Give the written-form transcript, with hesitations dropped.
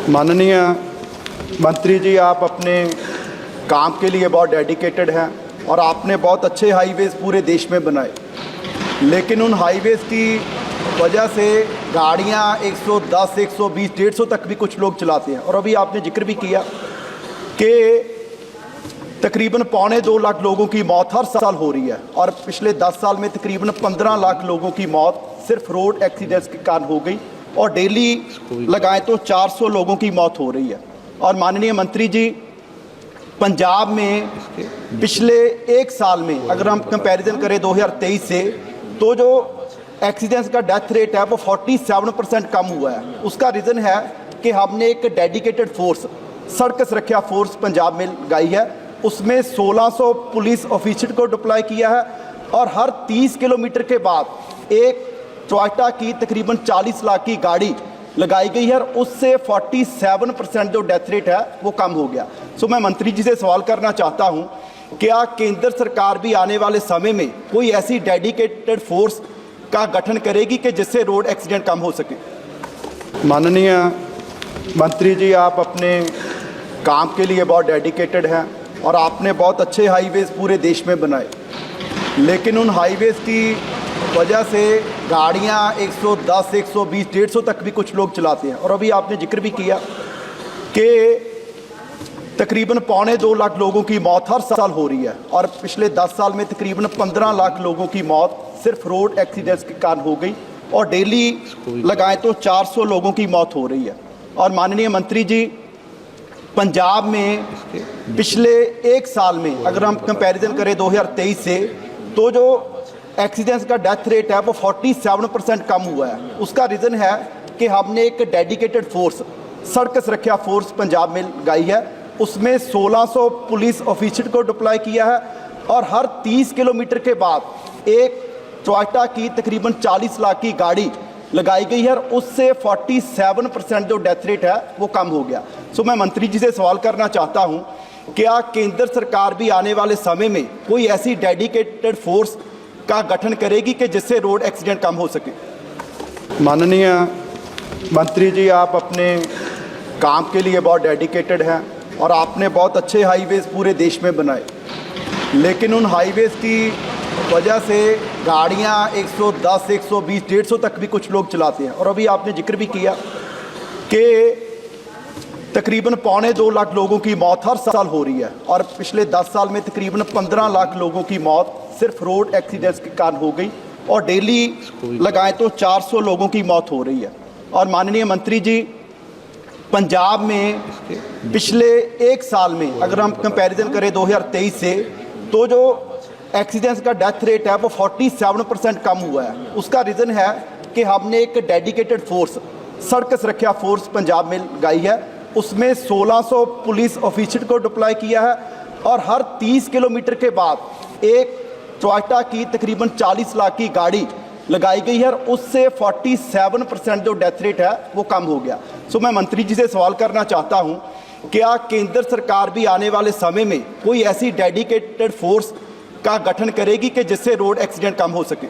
माननीय मंत्री जी, आप अपने काम के लिए बहुत डेडिकेटेड हैं और आपने बहुत अच्छे हाईवेज़ पूरे देश में बनाए, लेकिन उन हाईवेज़ की वजह से गाड़ियां 110, 120, 150 तक भी कुछ लोग चलाते हैं। और अभी आपने जिक्र भी किया कि तकरीबन 2.25 लाख लोगों की मौत हर साल हो रही है और पिछले 10 साल में तकरीबन 15 लाख लोगों की मौत सिर्फ रोड एक्सीडेंट्स के कारण हो गई और डेली लगाएं तो 400 लोगों की मौत हो रही है। और माननीय मंत्री जी, पंजाब में पिछले एक साल में अगर हम कंपैरिजन करें 2023 से, तो जो एक्सीडेंट्स का डेथ रेट है वो 47% कम हुआ है। उसका रीज़न है कि हमने एक डेडिकेटेड फोर्स, सड़क सुरक्षा फोर्स पंजाब में लगाई है। उसमें 1600 पुलिस ऑफिसर को डिप्लॉय किया है और हर 30 किलोमीटर के बाद एक टोयोटा की तकरीबन 40 लाख की गाड़ी लगाई गई है और उससे 47% जो डेथ रेट है वो कम हो गया। सो मैं मंत्री जी से सवाल करना चाहता हूं, क्या केंद्र सरकार भी आने वाले समय में कोई ऐसी डेडिकेटेड फोर्स का गठन करेगी कि जिससे रोड एक्सीडेंट कम हो सके? माननीय मंत्री जी, आप अपने काम के लिए बहुत डेडिकेटेड हैं और आपने बहुत अच्छे हाईवेज़ पूरे देश में बनाए, लेकिन उन हाईवेज़ की वजह से गाड़ियां 110, 120, 150 तक भी कुछ लोग चलाते हैं। और अभी आपने जिक्र भी किया कि तकरीबन 2.25 लाख लोगों की मौत हर साल हो रही है और पिछले 10 साल में तकरीबन 15 लाख लोगों की मौत सिर्फ रोड एक्सीडेंट्स के कारण हो गई और डेली लगाएं तो 400 लोगों की मौत हो रही है। और माननीय मंत्री जी, पंजाब में पिछले एक साल में अगर हम कंपैरिजन करें 2023 से, तो जो एक्सीडेंट्स का डेथ रेट है वो 47% कम हुआ है। उसका रीज़न है कि हमने एक डेडिकेटेड फोर्स, सड़क सुरक्षा फोर्स पंजाब में लगाई है। उसमें 1600 पुलिस ऑफिसर को डिप्लॉय किया है और हर 30 किलोमीटर के बाद एक टोयोटा की तकरीबन 40 लाख की गाड़ी लगाई गई है और उससे 47% जो डेथ रेट है वो कम हो गया। सो मैं मंत्री जी से सवाल करना चाहता हूं, क्या केंद्र सरकार भी आने वाले समय में कोई ऐसी डेडिकेटेड फोर्स का गठन करेगी कि जिससे रोड एक्सीडेंट कम हो सके? माननीय मंत्री जी, आप अपने काम के लिए बहुत डेडिकेटेड हैं और आपने बहुत अच्छे हाईवेज़ पूरे देश में बनाए, लेकिन उन हाईवेज़ की वजह से गाड़ियां 110, 120, 150 तक भी कुछ लोग चलाते हैं। और अभी आपने जिक्र भी किया कि तकरीबन 2.25 लाख लोगों की मौत हर साल हो रही है और पिछले 10 साल में तकरीबन 15 लाख लोगों की मौत सिर्फ रोड एक्सीडेंट्स के कारण हो गई और डेली लगाएं तो 400 लोगों की मौत हो रही है। और माननीय मंत्री जी, पंजाब में पिछले एक साल में अगर हम कंपैरिजन करें 2023 से, तो जो एक्सीडेंट्स का डेथ रेट है वो 47% कम हुआ है। उसका रीज़न है कि हमने एक डेडिकेटेड फोर्स, सड़क सुरक्षा फोर्स पंजाब में लगाई है। उसमें 1600 पुलिस ऑफिसर को डिप्लॉय किया है और हर 30 किलोमीटर के बाद एक टोयोटा की तकरीबन 40 लाख की गाड़ी लगाई गई है और उससे 47% जो डेथ रेट है वो कम हो गया। सो मैं मंत्री जी से सवाल करना चाहता हूं, क्या केंद्र सरकार भी आने वाले समय में कोई ऐसी डेडिकेटेड फोर्स का गठन करेगी कि जिससे रोड एक्सीडेंट कम हो सके?